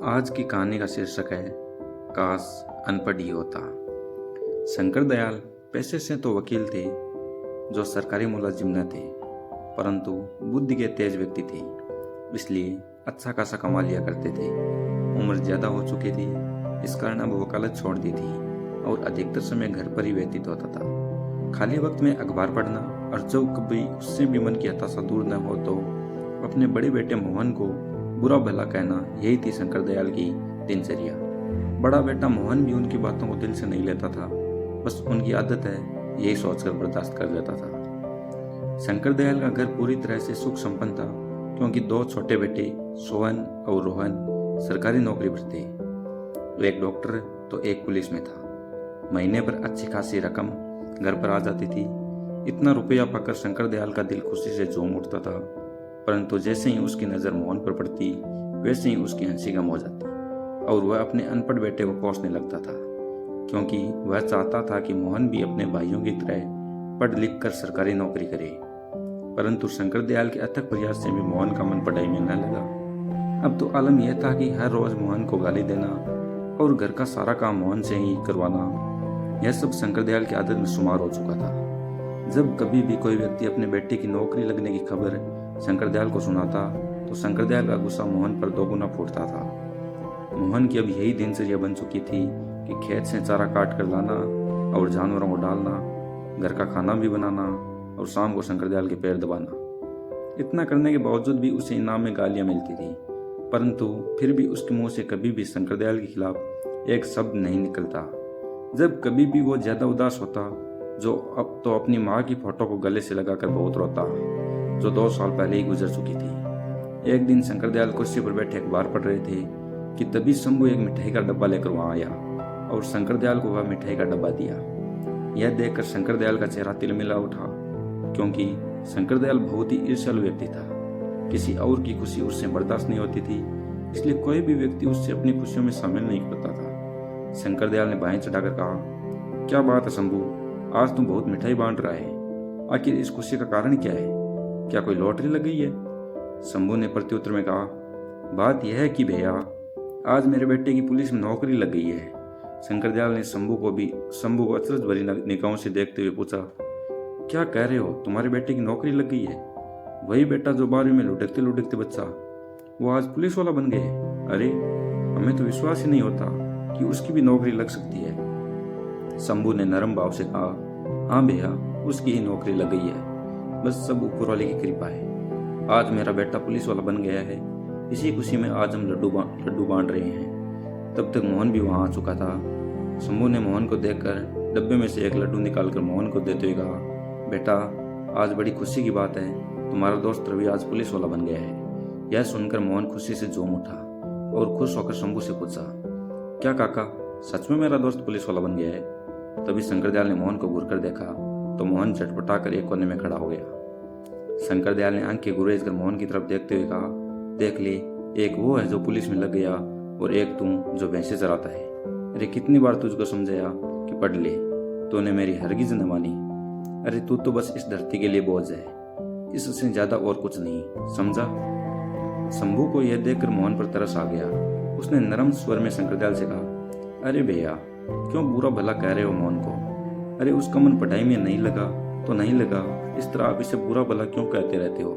आज की कहानी का शीर्षक है काश अनपढ़ ही होता। शंकर दयाल पेशे से तो वकील थे, जो सरकारी मुलाजिम न थे, परंतु बुद्धि के तेज व्यक्ति थे, इसलिए अच्छा खासा कमा लिया करते थे। उम्र ज्यादा हो चुकी थी, इस कारण अब वकालत छोड़ दी थी और अधिकतर समय घर पर ही व्यतीत होता था। खाली वक्त में अखबार पढ़ना और जब कभी उससे भी मन की हताशा दूर न हो तो अपने बड़े बेटे मोहन को बुरा भला कहना, यही थी शंकर दयाल की दिनचर्या। बड़ा बेटा मोहन भी उनकी बातों को दिल से नहीं लेता था, बस उनकी आदत है यही सोचकर बर्दाश्त कर लेता था। शंकर दयाल का घर पूरी तरह से सुख संपन्न था, क्योंकि दो छोटे बेटे सोहन और रोहन सरकारी नौकरी पर थे। एक डॉक्टर तो एक पुलिस में था। महीने पर अच्छी खासी रकम घर पर आ जाती थी। इतना रुपया पाकर शंकर दयाल का दिल खुशी से झूम उठता था, परंतु जैसे ही उसकी नजर मोहन पर पड़ती, वैसे ही उसकी हंसी गम हो जाती और वह अपने अनपढ़ बेटे को कोसने लगता था, क्योंकि वह चाहता था कि मोहन भी अपने भाइयों की तरह पढ़ लिख कर सरकारी नौकरी करे। परंतु शंकर दयाल के अथक प्रयास से भी मोहन का मन पढ़ाई में न लगा। अब तो आलम यह था कि हर रोज मोहन को गाली देना और घर का सारा काम मोहन से ही करवाना, यह सब शंकर दयाल की आदत में शुमार हो चुका था। जब कभी भी कोई व्यक्ति अपने बेटे की नौकरी लगने की खबर शंकर दयाल को सुनाता, तो शंकर दयाल का गुस्सा मोहन पर दोगुना फूटता था। मोहन की अब यही दिनचर्या बन चुकी थी कि खेत से चारा काट कर लाना और जानवरों को डालना, घर का खाना भी बनाना और शाम को शंकर दयाल के पैर दबाना। इतना करने के बावजूद भी उसे इनाम में गालियां मिलती थी, परंतु फिर भी उसके मुंह से कभी भी शंकर दयाल के खिलाफ एक शब्द नहीं निकलता। जब कभी भी वो ज्यादा उदास होता, जो अब तो अपनी माँ की फोटो को गले से लगाकर बहुत रोता, जो 2 साल पहले ही गुजर चुकी थी। एक दिन शंकर दयाल कुर्सी पर बैठे अखबार पढ़ रहे थे कि तभी शंभू एक मिठाई का डब्बा लेकर वहां आया और शंकर दयाल को वह मिठाई का डब्बा दिया। यह देखकर शंकर दयाल का चेहरा तिलमिला उठा, क्योंकि शंकर दयाल बहुत ही ईर्ष्यालु व्यक्ति था। किसी और की खुशी उससे बर्दाश्त नहीं होती थी, इसलिए कोई भी व्यक्ति उससे अपनी खुशियों में शामिल नहीं करता था। शंकर दयाल ने बाहें चढ़ाकर कहा, क्या बात है शंभू, आज तुम बहुत मिठाई बांट रहा है। आखिर इस खुशी का कारण क्या है? क्या कोई लॉटरी लग गई है? शंभू ने प्रत्युत्तर में कहा, बात यह है कि भैया, आज मेरे बेटे की पुलिस में नौकरी लग गई है। शंकर दयाल ने शंभू को अचरज भरी निगाहों से देखते हुए पूछा, क्या कह रहे हो, तुम्हारे बेटे की नौकरी लग गई है? वही बेटा जो 12वीं में लुढ़कते लुढ़कते बच्चा, वो आज पुलिस वाला बन गए? अरे, हमें तो विश्वास ही नहीं होता कि उसकी भी नौकरी लग सकती है। शंभू ने नरम भाव से कहा, हाँ भैया, उसकी ही नौकरी लग गई है, बस सब ऊपर वाले की कृपा है। आज मेरा बेटा पुलिस वाला बन गया है, इसी खुशी में आज हम लड्डू बांट रहे हैं। तब तक मोहन भी वहां आ चुका था। शंभू ने मोहन को देखकर डब्बे में से एक लड्डू निकालकर मोहन को देते हुए कहा, बेटा, आज बड़ी खुशी की बात है, तुम्हारा दोस्त रवि आज पुलिस वाला बन गया है। यह सुनकर मोहन खुशी से झूम उठा और खुश होकर शंभू से पूछा, क्या काका, सच में मेरा दोस्त पुलिस वाला बन गया है? तभी शंकर दयाल ने मोहन को घूरकर देखा तो मोहन झटपटाकर एक कोने में खड़ा हो गया। शंकर दयाल ने आंखें गुरेज कर मोहन की तरफ देखते हुए कहा, देख ले, एक वो है जो पुलिस में लग गया और एक तुम जो भैंसे चराता है। अरे, कितनी बार तुझको समझाया कि पढ़ ले, तूने मेरी हरगिज न मानी। अरे, तू तो बस इस धरती के लिए बोझ है, इससे ज्यादा और कुछ नहीं, समझा? शंभू को यह देखकर मोहन पर तरस आ गया। उसने नरम स्वर में शंकर दयाल से कहा, अरे भैया, क्यों बुरा भला कह रहे हो मोहन को? अरे, उसका मन पढ़ाई में नहीं लगा तो नहीं लगा, इस तरह आप इसे बुरा भला क्यों कहते रहते हो?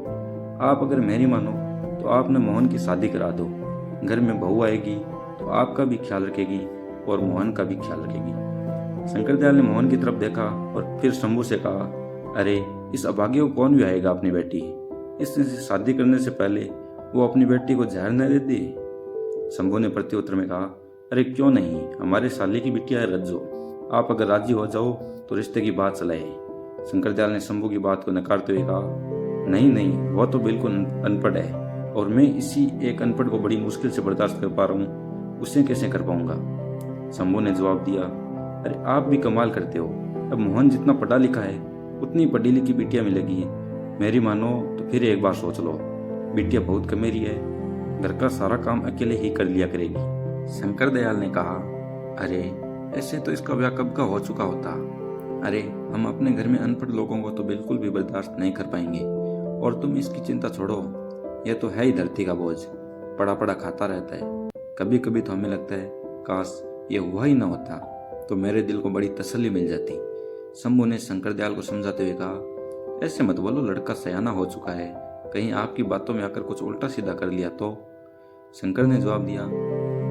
आप अगर मेरी मानो तो आप न मोहन की शादी करा दो। घर में बहू आएगी तो आपका भी ख्याल रखेगी और मोहन का भी ख्याल रखेगी। शंकर दयाल ने मोहन की तरफ देखा और फिर शंभू से कहा, अरे, इस अभागे को कौन ब्याहेगा अपनी बेटी? इससे शादी करने से पहले वो अपनी बेटी को जहर न दे दे? शंभू ने प्रत्युत्तर में कहा, अरे क्यों नहीं, हमारे साले की बिटिया है रज्जो, आप अगर राजी हो जाओ तो रिश्ते की बात चलाए। शंकर दयाल ने शंभू की बात को नकारते हुए कहा, नहीं नहीं, वो तो बिल्कुल अनपढ़ है और मैं इसी एक अनपढ़ को बड़ी मुश्किल से बर्दाश्त कर पा रहा हूँ, उसे कैसे कर पाऊंगा? शंभू ने जवाब दिया, अरे आप भी कमाल करते हो, अब मोहन जितना पढ़ा लिखा है उतनी पढ़ी लिखी बिटिया मिलेगी। मेरी मानो तो फिर एक बार सोच लो, बिटिया बहुत कमेरी है, घर का सारा काम अकेले ही कर लिया करेगी। शंकर दयाल ने कहा, अरे ऐसे तो इसका ब्याह कब का हो चुका होता। अरे, हम अपने घर में अनपढ़ लोगों को तो बिल्कुल भी बर्दाश्त नहीं कर पाएंगे, और तुम इसकी चिंता छोड़ो, यह तो है ही धरती का बोझ, पड़ा पड़ा खाता रहता है। कभी कभी तो हमें लगता है काश ये हुआ ही ना होता तो मेरे दिल को बड़ी तसल्ली मिल जाती। शंभू ने शंकरदयाल को समझाते हुए कहा, ऐसे मत बोलो, लड़का सयाना हो चुका है, कहीं आपकी बातों में आकर कुछ उल्टा सीधा कर लिया तो। शंकर ने जवाब दिया,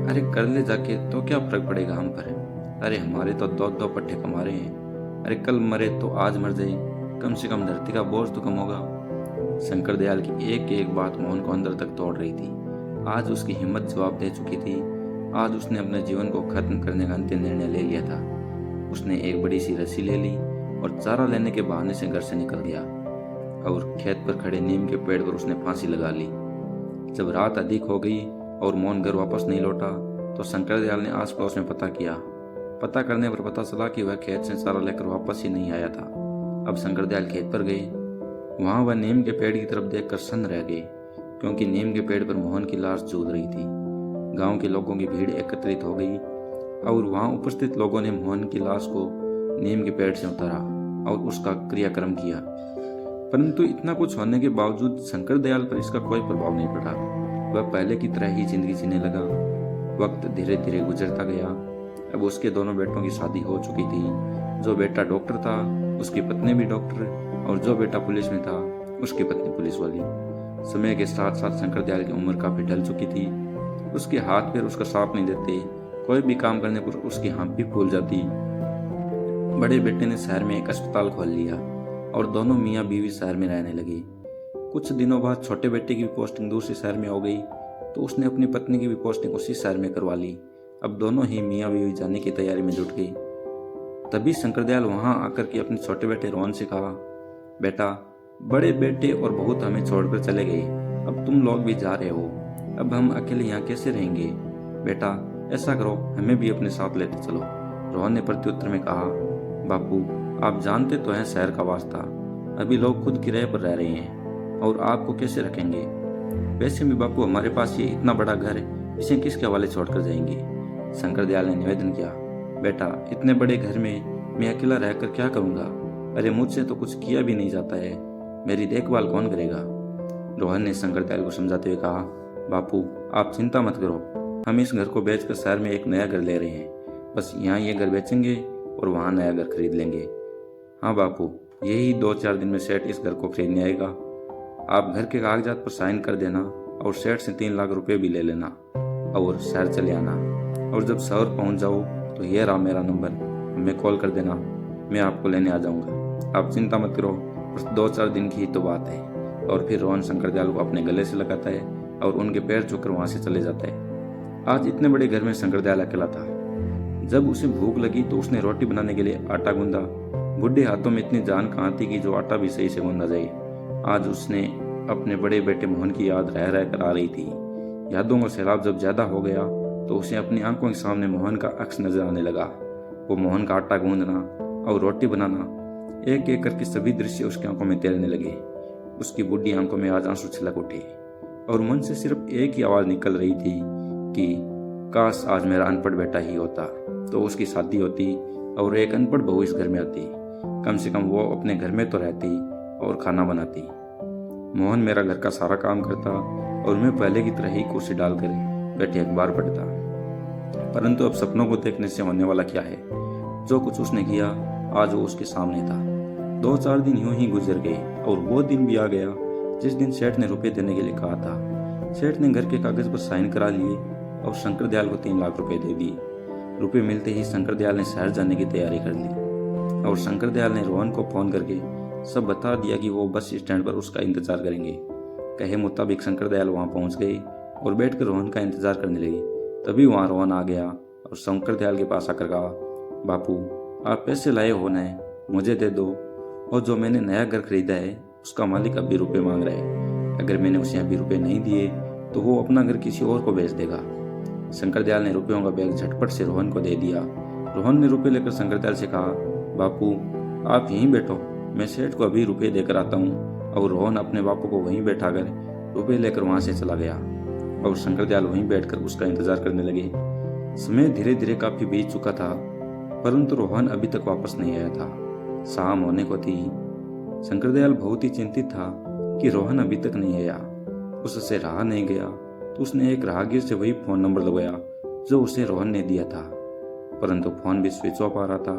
अरे कर ले जाके तो क्या फर्क पड़ेगा हम पर, अरे हमारे तो दो दो पट्टे कमा रहे हैं, अरे कल मरे तो आज मर जाए, कम से कम धरती का बोझ तो कम होगा। शंकरदयाल की एक एक बात मोहन को अंदर तक तोड़ रही थी। आज उसकी हिम्मत जवाब दे चुकी थी। आज उसने अपने जीवन को खत्म करने का अंतिम निर्णय ले लिया था। उसने एक बड़ी सी रस्सी ले ली और चारा लेने के बहाने से घर से निकल गया और खेत पर खड़े नीम के पेड़ पर उसने फांसी लगा ली। जब रात अधिक हो गई और मोहन घर वापस नहीं लौटा तो शंकरदयाल ने आस पड़ोस में पता किया। पता करने पर पता चला कि वह खेत से चारा लेकर वापस ही नहीं आया था। अब शंकरदयाल खेत पर गए। वहां वह नीम के पेड़ की तरफ देखकर सन्न रह गए, क्योंकि नीम के पेड़ पर मोहन की लाश जूझ रही थी। गांव के लोगों की भीड़ एकत्रित हो गई और वहां उपस्थित लोगों ने मोहन की लाश को नीम के पेड़ से उतारा और उसका क्रियाक्रम किया। परंतु इतना कुछ होने के बावजूद शंकरदयाल पर इसका कोई प्रभाव नहीं पड़ा। वह पहले की तरह ही जिंदगी जीने लगा। वक्त धीरे धीरे गुजरता गया। अब उसके दोनों बेटों की शादी हो चुकी थी। जो बेटा डॉक्टर था उसकी पत्नी भी डॉक्टर, और जो बेटा पुलिस में था उसकी पत्नी पुलिस वाली। समय के साथ साथ शंकरदयाल की उम्र काफी ढल चुकी थी। उसके हाथ पैर उसका साथ नहीं देते। कोई भी काम करने पर उसकी हाँफ भी फूल जाती। बड़े बेटे ने शहर में एक अस्पताल खोल लिया और दोनों मियाँ बीवी शहर में रहने लगे। कुछ दिनों बाद छोटे बेटे की भी पोस्टिंग दूसरे शहर में हो गई तो उसने अपनी पत्नी की भी पोस्टिंग उसी शहर में करवा ली। अब दोनों ही मियाँ बीवी जाने की तैयारी में जुट गई। तभी शंकरदयाल वहां आकर के अपने छोटे बेटे रोहन से कहा, बेटा, बड़े बेटे और बहू तो हमें छोड़कर चले गए, अब तुम लोग भी जा रहे हो, अब हम अकेले यहाँ कैसे रहेंगे? बेटा, ऐसा करो, हमें भी अपने साथ लेते चलो। रोहन ने प्रत्युत्तर में कहा, बापू, आप जानते तो हैं शहर का वास्ता, अभी लोग खुद किराए पर रह रहे हैं और आपको कैसे रखेंगे? वैसे भी बापू, हमारे पास ये इतना बड़ा घर है, इसे किसके हवाले छोड़कर जाएंगे? शंकरदयाल ने निवेदन किया, बेटा, इतने बड़े घर में मैं अकेला रहकर क्या करूंगा? अरे मुझसे तो कुछ किया भी नहीं जाता है, मेरी देखभाल कौन करेगा? रोहन ने शंकरदयाल को समझाते हुए कहा, बापू, आप चिंता मत करो, हम इस घर को बेचकर शहर में एक नया घर ले रहे हैं, बस यहाँ ये घर बेचेंगे और वहाँ नया घर खरीद लेंगे। हाँ बापू, यही 2-4 दिन में सेठ इस घर को खरीदने आएगा। आप घर के कागजात पर साइन कर देना और सेठ से 3 लाख रुपए भी ले लेना और शहर चले आना। और जब शहर पहुंच जाओ तो ये रहा मेरा नंबर, हमें कॉल कर देना, मैं आपको लेने आ जाऊंगा। आप चिंता मत करो, बस 2-4 दिन की ही तो बात है। और फिर रोहन शंकरदयाल को अपने गले से लगाता है और उनके पैर छूकर वहां से चले जाता है। आज इतने बड़े घर में शंकरदयाल अकेला था। जब उसे भूख लगी तो उसने रोटी बनाने के लिए आटा गूंदा। बुढ़े हाथों में इतनी जान कहाँ थी कि जो आटा भी सही से गूंदा जाए। आज उसने अपने बड़े बेटे मोहन की याद रह रह कर आ रही थी। यादों का सैलाब जब ज्यादा हो गया तो उसे अपनी आंखों के सामने मोहन का अक्स नजर आने लगा। वो मोहन का आटा गूंदना और रोटी बनाना, एक एक करके सभी दृश्य उसकी आंखों में तैरने लगे। उसकी बुढ़ी आंखों में आज आंसू छलक उठे और मन से सिर्फ एक ही आवाज निकल रही थी कि काश आज मेरा अनपढ़ बेटा ही होता तो उसकी शादी होती और एक अनपढ़ बहू इस घर में आती। कम से कम वो अपने घर में तो रहती और खाना बनाती। मोहन मेरा घर का सारा काम करता और मैं पहले की तरह ही कुर्सी डालकर बैठे अखबार पढ़ता। परंतु अब सपनों को देखने से होने वाला क्या है? जो कुछ उसने किया आज वो उसके सामने था। 2-4 दिन यूं ही गुजर गए और वो दिन भी आ गया जिस दिन सेठ ने रुपए देने के लिए कहा था। सेठ ने घर के कागज पर साइन करा लिए और शंकरदयाल को 3 लाख रुपए दे दिए। रुपए मिलते ही शंकरदयाल ने शहर जाने की तैयारी कर ली और शंकरदयाल ने रोहन को फोन करके सब बता दिया कि वो बस स्टैंड पर उसका इंतजार करेंगे। कहे मुताबिक शंकरदयाल वहां पहुंच गए और बैठकर रोहन का इंतजार करने लगे। तभी वहां रोहन आ गया और शंकरदयाल के पास आकर कहा, बापू, आप पैसे लाए हो न, मुझे दे दो, और जो मैंने नया घर खरीदा है उसका मालिक अभी रुपए मांग रहा है। अगर मैंने उसे अभी रुपए नहीं दिए तो वो अपना घर किसी और को बेच देगा। शंकरदयाल ने रुपयों का बैग झटपट से रोहन को दे दिया। रोहन ने रुपए लेकर शंकरदयाल से कहा, बापू, आप यहीं बैठो, मैं सेठ को अभी रुपए देकर आता हूँ। और रोहन अपने बापू को वहीं बैठाकर रुपए लेकर वहां से चला गया और शंकरदयाल वहीं बैठकर उसका इंतजार करने लगे। समय धीरे धीरे काफी बीत चुका था, परंतु रोहन अभी तक वापस नहीं आया था। शाम होने को थी। शंकरदयाल बहुत ही चिंतित था कि रोहन अभी तक नहीं आया। उससे रहा नहीं गया तो उसने एक राहगीर से वही फ़ोन नंबर लगवाया जो उसे रोहन ने दिया था, परंतु फ़ोन भी स्विच ऑफ आ रहा था।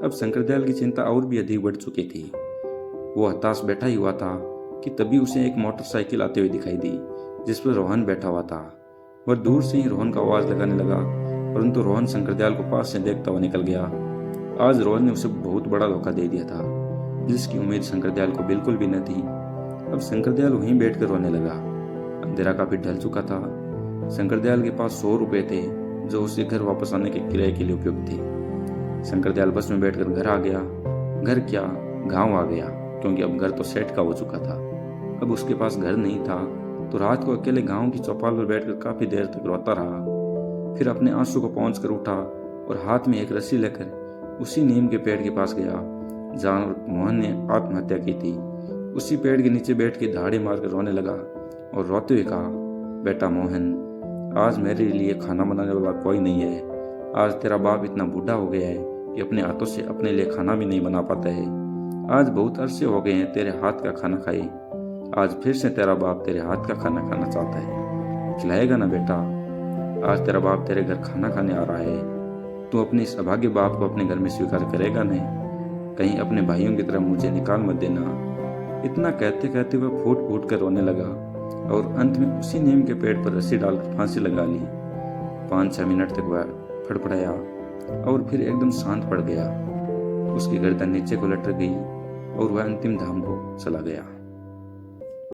अब शंकरदयाल की चिंता और भी अधिक बढ़ चुकी थी। वो हताश बैठा ही हुआ था कि तभी उसे एक मोटरसाइकिल आते हुए दिखाई दी जिस पर रोहन बैठा हुआ था। वह दूर से ही रोहन का आवाज़ लगाने लगा, परंतु रोहन शंकरदयाल को पास से देखता हुआ निकल गया। आज रोहन ने उसे बहुत बड़ा धोखा दे दिया था, जिसकी उम्मीद शंकरदयाल को बिल्कुल भी न थी। अब शंकरदयाल वहीं बैठकर रोने लगा। अंधेरा काफी ढल चुका था। शंकरदयाल के पास 100 रुपए थे जो उसे घर वापस आने के किराए के लिए उपयुक्त थे। शंकरदयाल बस में बैठकर घर आ गया। घर क्या, गांव आ गया, क्योंकि अब घर तो सेठ का हो चुका था। अब उसके पास घर नहीं था तो रात को अकेले गांव की चौपाल पर बैठकर काफी देर तक रोता रहा। फिर अपने आंसू को पहुंच कर उठा और हाथ में एक रस्सी लेकर उसी नीम के पेड़ के पास गया जहां मोहन ने आत्महत्या की थी। उसी पेड़ के नीचे बैठ के दहाड़े मारकर रोने लगा और रोते हुए कहा, बेटा मोहन, आज मेरे लिए खाना बनाने वाला कोई नहीं है। आज तेरा बाप इतना बूढ़ा हो गया है कि अपने हाथों से अपने लिए खाना भी नहीं बना पाता है। आज बहुत अरसे हो गए हैं तेरे हाथ का खाना खाए। आज फिर से तेरा बाप तेरे हाथ का खाना खाना चाहता है। खिलाएगा ना बेटा? आज तेरा बाप तेरे घर खाना खाने आ रहा है। तू अपने इस अभागे बाप को अपने घर में स्वीकार करेगा नहीं? कहीं अपने भाइयों की तरह मुझे निकाल मत देना। इतना कहते कहते वह फूट फूट कर रोने लगा और अंत में उसी नीम के पेड़ पर रस्सी डालकर फांसी लगा ली। 5-6 मिनट तक वह फड़फड़ाया और फिर एकदम शांत पड़ गया। उसकी गर्दन नीचे को लटक गई और वह अंतिम धाम को चला गया।